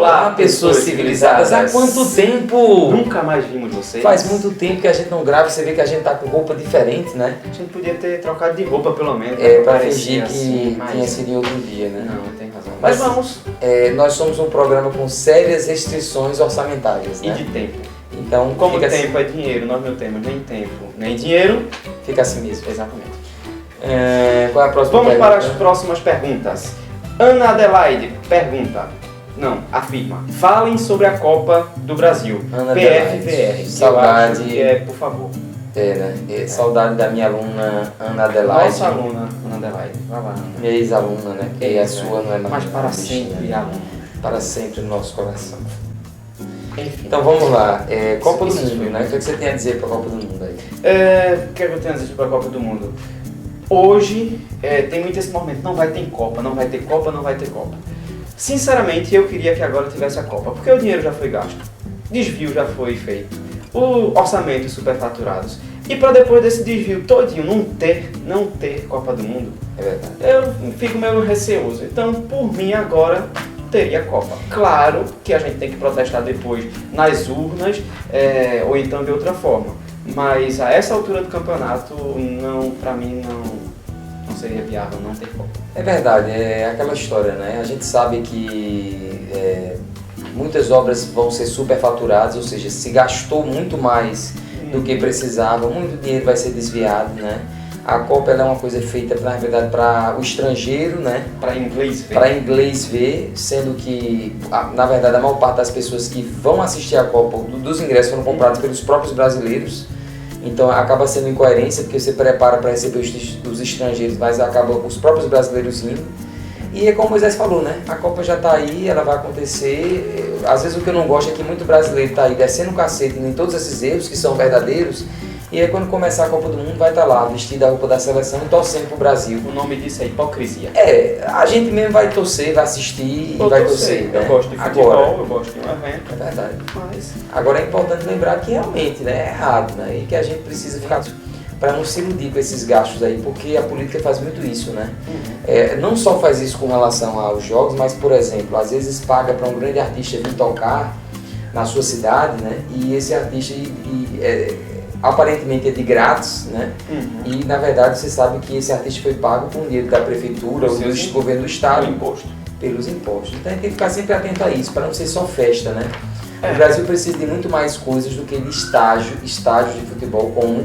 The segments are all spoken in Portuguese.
Olá, pessoas civilizadas. Há quanto tempo? Nunca mais vimos vocês. Faz muito tempo que a gente não grava. Você vê que a gente tá com roupa diferente, né? A gente podia ter trocado de roupa pelo menos. Pra fingir que tinha sido em outro dia, né? Não, tem razão. Mas vamos. Nós somos um programa com sérias restrições orçamentárias, E né? de tempo. Então, Como fica tempo é dinheiro, nós não temos nem tempo, nem dinheiro. Fica assim mesmo. Exatamente. Qual é a próxima Vamos pergunta? para as próximas perguntas. Ana Adelaide pergunta. Não, afirma. Falem sobre a Copa do Brasil. Ana PFVR. Adelaide. Que Saudade. eu acho que é, por favor. Saudade da minha aluna Ana Adelaide. Nossa aluna, Ana Adelaide. Vai lá, Ana. Minha ex-aluna, né? Porque a sua não é mais. Mas para bichinha, sempre, né? aluna. Para sempre no nosso coração. Enfim. Então vamos lá. Copa do Isso Mundo, foi né? O que você tem a dizer para a Copa do Mundo aí? O que eu tenho a dizer sobre a Copa do Mundo? Hoje tem muito esse momento, não vai ter Copa, não vai ter Copa, não vai ter Copa. Sinceramente, eu queria que agora tivesse a Copa, porque o dinheiro já foi gasto, desvio já foi feito, o orçamento superfaturados. E para depois desse desvio todinho não ter Copa do Mundo, É verdade. eu fico meio receoso. Então, por mim, agora teria Copa. Claro que a gente tem que protestar depois nas urnas, ou então de outra forma. Mas a essa altura do campeonato, para mim, não seria viável não ter Copa. É verdade, é aquela história, né? A gente sabe que muitas obras vão ser superfaturadas, ou seja, se gastou muito mais do que precisava, muito dinheiro vai ser desviado, né? A Copa ela é uma coisa feita, na verdade, para o estrangeiro, né? Para inglês ver. Para inglês ver, sendo que, na verdade, a maior parte das pessoas que vão assistir a Copa, dos ingressos foram comprados pelos próprios brasileiros. Então acaba sendo incoerência, porque você prepara para receber os estrangeiros, mas acaba os próprios brasileiros indo. E é como o Moisés falou, né? A Copa já está aí, ela vai acontecer. Às vezes o que eu não gosto é que muito brasileiro está aí descendo o cacete em todos esses erros que são verdadeiros. E aí quando começar a Copa do Mundo vai estar lá, vestido a roupa da seleção e torcendo pro Brasil. O nome disso é hipocrisia. A gente mesmo vai torcer, vai assistir e vai torcer. Né? Eu gosto de futebol, eu gosto de um evento. É verdade. Mas agora é importante lembrar que realmente é errado, né? E que a gente precisa ficar para não se iludir com esses gastos aí, porque a política faz muito isso, né? Não só faz isso com relação aos jogos, mas, por exemplo, às vezes paga para um grande artista vir tocar na sua cidade, né? E esse artista aparentemente é de grátis, né? E na verdade você sabe que esse artista foi pago com dinheiro da prefeitura ou do governo do estado, pelos impostos. Então a gente tem que ficar sempre atento a isso, para não ser só festa, né? O Brasil precisa de muito mais coisas do que de estágios de futebol como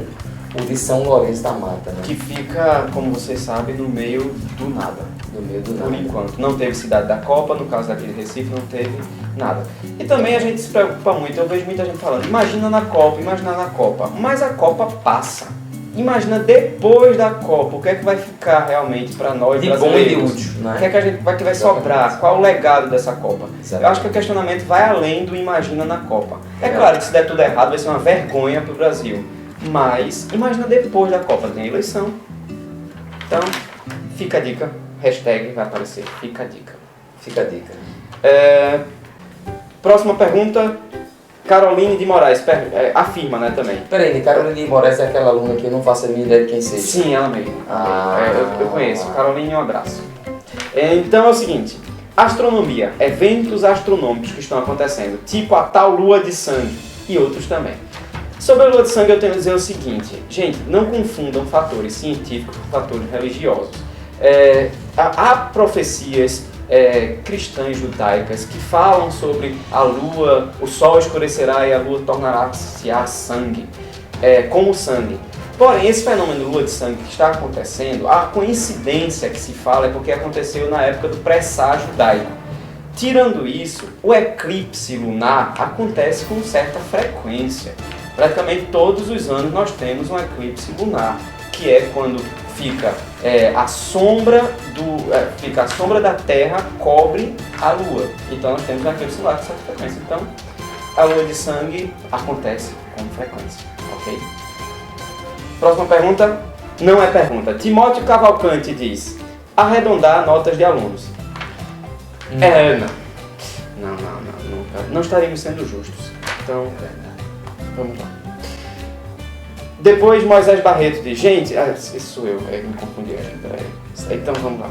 o de São Lourenço da Mata, né? Que fica, como vocês sabem, no meio do nada. No meio do nada. Por enquanto. Não teve cidade da Copa, no caso daquele Recife, não teve nada. E também a gente se preocupa muito, eu vejo muita gente falando, imagina na Copa. Mas a Copa passa. Imagina depois da Copa, o que é que vai ficar realmente para nós brasileiros? De bom e de útil, né? O que é que vai sobrar? Qual o legado dessa Copa? Exatamente. Eu acho que o questionamento vai além do imagina na Copa. É claro que se der tudo errado vai ser uma vergonha para o Brasil. Mas imagina depois da Copa, tem eleição. Então, fica a dica. Hashtag vai aparecer, fica a dica. Fica a dica. Próxima pergunta. Caroline de Moraes afirma, né, também. Peraí, Caroline de Moraes é aquela aluna que eu não faço a minha ideia de quem seja. Sim, ela mesma. Eu conheço. Caroline, um abraço. Então é o seguinte. Astronomia, eventos astronômicos que estão acontecendo, tipo a tal lua de sangue e outros também. Sobre a lua de sangue eu tenho a dizer o seguinte, gente, não confundam fatores científicos com fatores religiosos. Há profecias cristãs judaicas que falam sobre a lua, o sol escurecerá e a lua tornará-se a sangue, como sangue. Porém, esse fenômeno de lua de sangue que está acontecendo, a coincidência que se fala é porque aconteceu na época do presságio judaico. Tirando isso, o eclipse lunar acontece com certa frequência. Praticamente todos os anos nós temos um eclipse lunar, que é quando fica a sombra da Terra cobre a Lua. Então nós temos um eclipse lunar com certa frequência. Então a lua de sangue acontece com frequência, ok? Próxima pergunta, não é pergunta. Timóteo Cavalcante diz, arredondar notas de alunos. Não estaríamos sendo justos. Então, vamos lá. Depois Moisés Barreto diz, gente, esse sou eu, me confundi, peraí. Então vamos lá.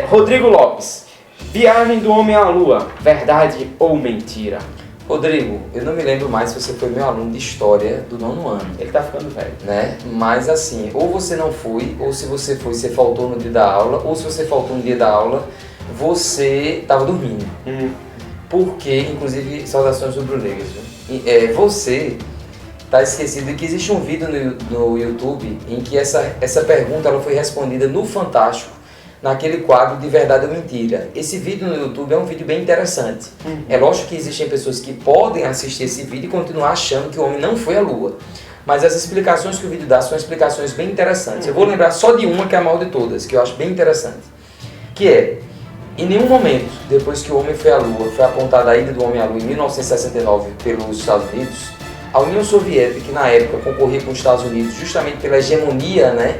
Rodrigo Lopes, Viagem do homem à lua, verdade ou mentira? Rodrigo, eu não me lembro mais se você foi meu aluno de história do 9º ano, Ele tá ficando velho. né? Mas assim, ou você não foi, ou se você foi, você faltou no dia da aula, ou se você faltou no dia da aula, você estava dormindo. Porque, inclusive, saudações rubro-negras, viu? Você está esquecido de que existe um vídeo no YouTube em que essa pergunta ela foi respondida no Fantástico, naquele quadro de verdade ou mentira. Esse vídeo no YouTube é um vídeo bem interessante. É lógico que existem pessoas que podem assistir esse vídeo e continuar achando que o homem não foi à Lua. Mas as explicações que o vídeo dá são explicações bem interessantes. Eu vou lembrar só de uma que é a maior de todas, que eu acho bem interessante. Que é, em nenhum momento, depois que o homem foi à Lua, foi apontada a ida do homem à Lua em 1969 pelos Estados Unidos, a União Soviética, que na época concorria com os Estados Unidos justamente pela hegemonia, né,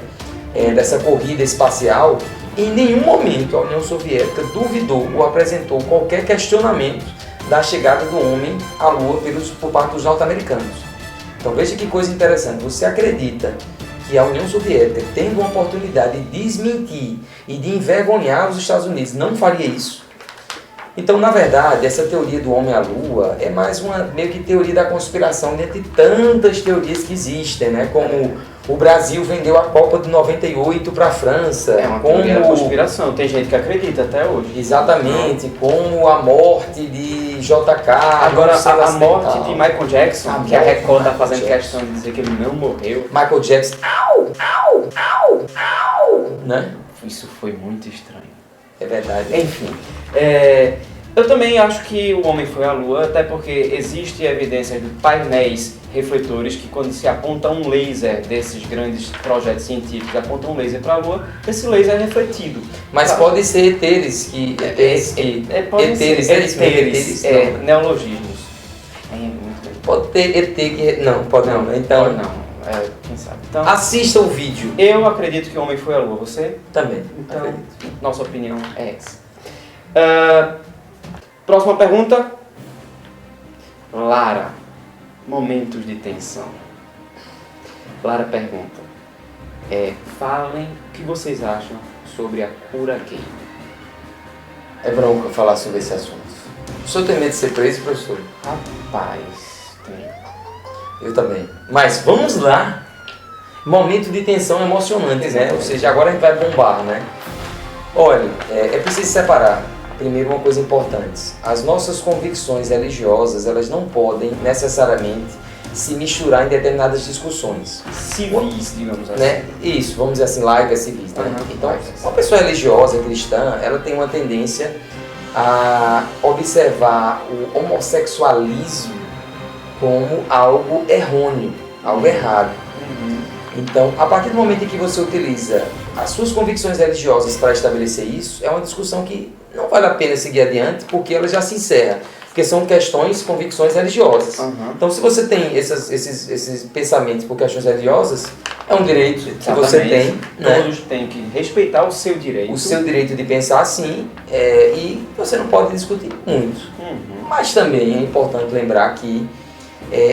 dessa corrida espacial, em nenhum momento a União Soviética duvidou ou apresentou qualquer questionamento da chegada do homem à Lua por parte dos norte-americanos. Então veja que coisa interessante, você acredita que a União Soviética, tendo uma oportunidade de desmentir e de envergonhar os Estados Unidos, não faria isso? Então, na verdade, essa teoria do homem à Lua é mais uma meio que teoria da conspiração, dentre tantas teorias que existem, né? Como o Brasil vendeu a Copa de 98 para a França. É uma teoria da conspiração, tem gente que acredita até hoje. Exatamente, como a morte de JK. Agora, a morte de Michael Jackson, que a Record está fazendo questão de dizer que ele não morreu. Michael Jackson, né? Isso foi muito estranho. É verdade. Enfim, eu também acho que o homem foi à Lua, até porque existe evidência de painéis refletores que quando se aponta um laser desses grandes projetos científicos, aponta um laser para a Lua, esse laser é refletido. Mas pode ser ETs que... neologismos. Pode ter ET que... Não, pode não. Então... Pode não. Quem sabe. Então, assista o vídeo. Eu acredito que o homem foi à Lua. Você? Também. Então, acredito. Nossa opinião é essa. Próxima pergunta. Lara. Momentos de tensão. Lara pergunta. Falem o que vocês acham sobre a cura gay. É bronca falar sobre esse assunto. O senhor tem medo de ser preso, professor? Rapaz, tem. Eu também. Mas vamos lá. Momento de tensão emocionante, né? Ou seja, agora a gente vai bombar, né? Olha, é preciso separar. Primeiro, uma coisa importante. As nossas convicções religiosas, elas não podem necessariamente se misturar em determinadas discussões. Civis, digamos assim. Né? Isso, vamos dizer assim, laicas civis. Né? Então, uma pessoa religiosa, cristã, ela tem uma tendência a observar o homossexualismo como algo errôneo, algo errado. Então, a partir do momento em que você utiliza as suas convicções religiosas para estabelecer isso, é uma discussão que não vale a pena seguir adiante, porque ela já se encerra. Porque são convicções religiosas. Então, se você tem esses pensamentos por questões religiosas, é um direito que você tem. Todos têm que respeitar o seu direito. O seu direito de pensar assim, e você não pode discutir muito. Mas também é importante lembrar que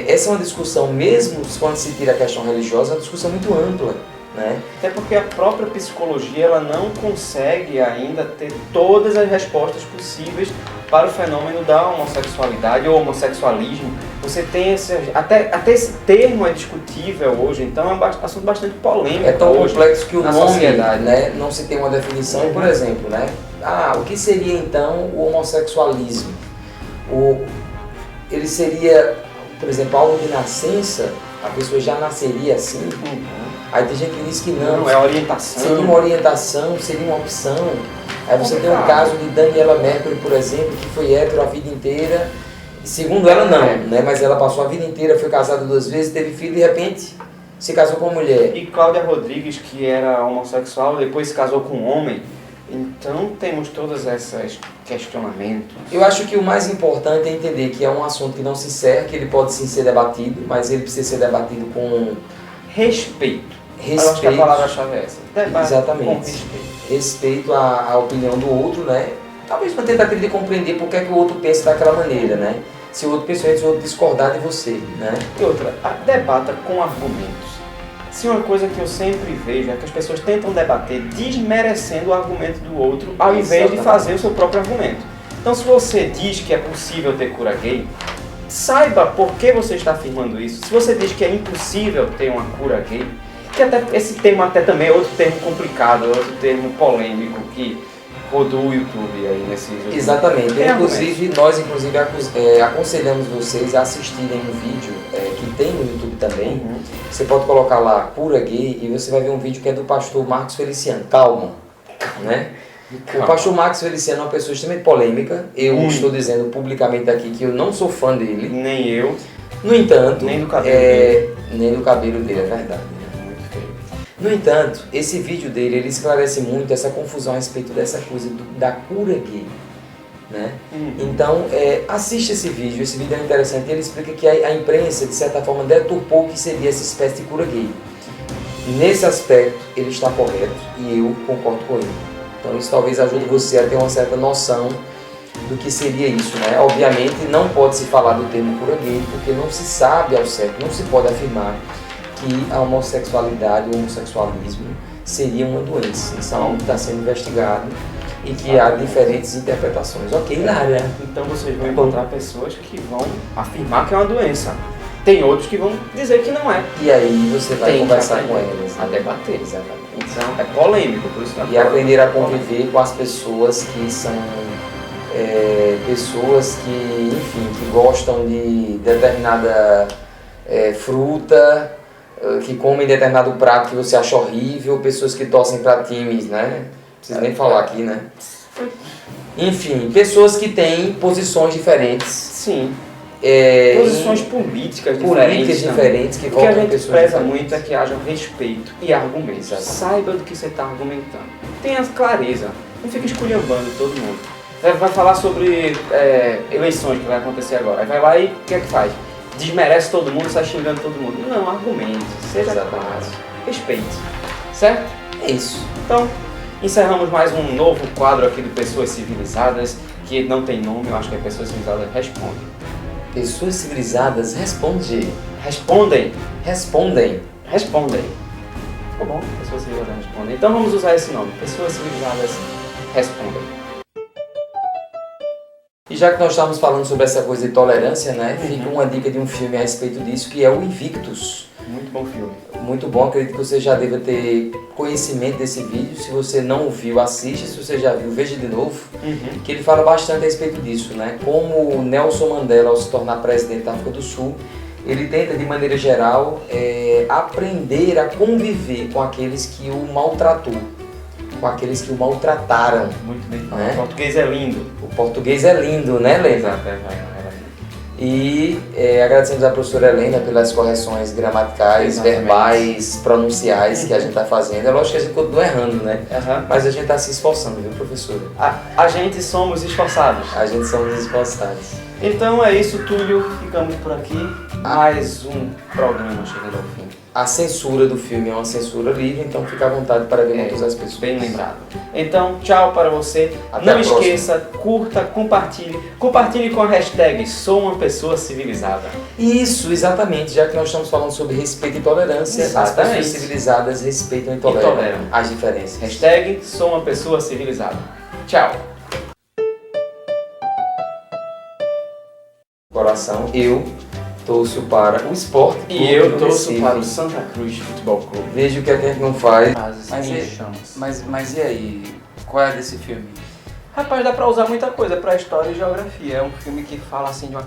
essa é uma discussão, mesmo quando se tira a questão religiosa, é uma discussão muito ampla. Né? Até porque a própria psicologia ela não consegue ainda ter todas as respostas possíveis para o fenômeno da homossexualidade ou homossexualismo. Você tem até esse termo é discutível hoje, então é um assunto bastante polêmico. É tão complexo que o nome, sociedade, né, não se tem uma definição. Por exemplo, né, o que seria então o homossexualismo? Ele seria, por exemplo, algo de nascença, a pessoa já nasceria assim? Aí tem gente que diz que não, é orientação. Seria uma orientação, seria uma opção. Aí você tem um caso de Daniela Mercury, por exemplo, que foi hétero a vida inteira. Segundo ela, não, né? Mas ela passou a vida inteira, foi casada 2 vezes, teve filho e de repente se casou com uma mulher. E Cláudia Rodrigues, que era homossexual, depois se casou com um homem. Então temos todos esses questionamentos. Eu acho que o mais importante é entender que é um assunto que não se encerra, que ele pode sim ser debatido, mas ele precisa ser debatido com respeito. Eu acho que a palavra-chave é essa. Debate. Exatamente. Com respeito. Respeito à opinião do outro, né? Talvez uma tentativa de compreender por que é que o outro pensa daquela maneira, né? Se o outro pensou, se o outro discordar de você, né? E outra, debata com argumentos. se uma coisa que eu sempre vejo é que as pessoas tentam debater desmerecendo o argumento do outro, ao invés de fazer o seu próprio argumento. Então, se você diz que é possível ter cura gay, saiba por que você está afirmando isso. Se você diz que é impossível ter uma cura gay, que até esse termo até também é outro termo complicado, outro termo polêmico que rodou o YouTube aí nesses últimos... Exatamente. Nós aconselhamos vocês a assistirem um vídeo que tem no YouTube também. Você pode colocar lá cura gay e você vai ver um vídeo que é do pastor Marcos Feliciano. Calma, né? O pastor Marcos Feliciano é uma pessoa extremamente polêmica. Eu estou dizendo publicamente aqui que eu não sou fã dele. Nem eu. No entanto, nem do cabelo dele. Nem do cabelo dele, é verdade. No entanto, esse vídeo dele, ele esclarece muito essa confusão a respeito dessa coisa da cura gay, né? Então, assiste esse vídeo é interessante, ele explica que a imprensa, de certa forma, deturpou o que seria essa espécie de cura gay. Nesse aspecto, ele está correto e eu concordo com ele. Então, isso talvez ajude você a ter uma certa noção do que seria isso, né? Obviamente, não pode se falar do termo cura gay, porque não se sabe ao certo, não se pode afirmar que a homossexualidade, o homossexualismo seria uma doença. Isso é algo que está sendo investigado e que há diferentes interpretações. Ok, Nária. Então vocês vão encontrar pessoas que vão afirmar que é uma doença. Tem outros que vão dizer que não é. E aí você vai conversar com eles. A debater, exatamente. Então é polêmico, por isso que e aprender a conviver com as pessoas que são pessoas que, enfim, que gostam de determinada fruta, que comem determinado prato que você acha horrível, pessoas que torcem para times, né? Não preciso nem falar aqui, né? Enfim, pessoas que têm posições diferentes. Sim. Posições políticas diferentes que votam em pessoas diferentes. O que a gente preza muito é que haja respeito e argumentos. Saiba do que você está argumentando. Tenha clareza. Não fique esculhambando todo mundo. Vai falar sobre eleições que vai acontecer agora. Aí vai lá e o que é que faz? Desmerece todo mundo, sai xingando todo mundo. Não, argumente, seja claro, respeite, certo? É isso. Então, encerramos mais um novo quadro aqui do Pessoas Civilizadas, que não tem nome, eu acho que é Pessoas Civilizadas Respondem. Pessoas Civilizadas Respondem. Ficou bom? Pessoas Civilizadas Respondem. Então vamos usar esse nome, Pessoas Civilizadas Respondem. E já que nós estamos falando sobre essa coisa de tolerância, né? Fica uma dica de um filme a respeito disso, que é o Invictus. Muito bom filme. Muito bom, acredito que você já deva ter conhecimento desse vídeo. Se você não viu, assiste. Se você já viu, veja de novo. Que ele fala bastante a respeito disso, né? Como Nelson Mandela, ao se tornar presidente da África do Sul, ele tenta, de maneira geral, aprender a conviver com aqueles que o maltratou, com aqueles que o maltrataram. Muito bem. Né? O português é lindo. O português é lindo, né, Helena? E agradecemos à professora Helena pelas correções gramaticais, verbais, pronunciais que a gente está fazendo. É lógico que a gente continua errando, né? Mas a gente está se esforçando, viu, professora? A gente somos esforçados. A gente somos esforçados. Então é isso, Túlio. Ficamos por aqui. Mais um programa chegando ao fim. A censura do filme é uma censura livre, então fica à vontade para ver todas as pessoas. Bem lembrado. Então, tchau para você. Até Não esqueça, curta, compartilhe. Compartilhe com a hashtag Sou uma Pessoa Civilizada. Isso, exatamente. Já que nós estamos falando sobre respeito e tolerância, as pessoas civilizadas respeitam e toleram as diferenças. Hashtag Sou uma Pessoa Civilizada. Tchau. Coração, eu torço para o Sport Clube e eu torço Recife. para o Santa Cruz Futebol Clube. Veja o que a gente não faz. Mas e aí? Qual é desse filme? Rapaz, dá pra usar muita coisa pra história e geografia. É um filme que fala assim de uma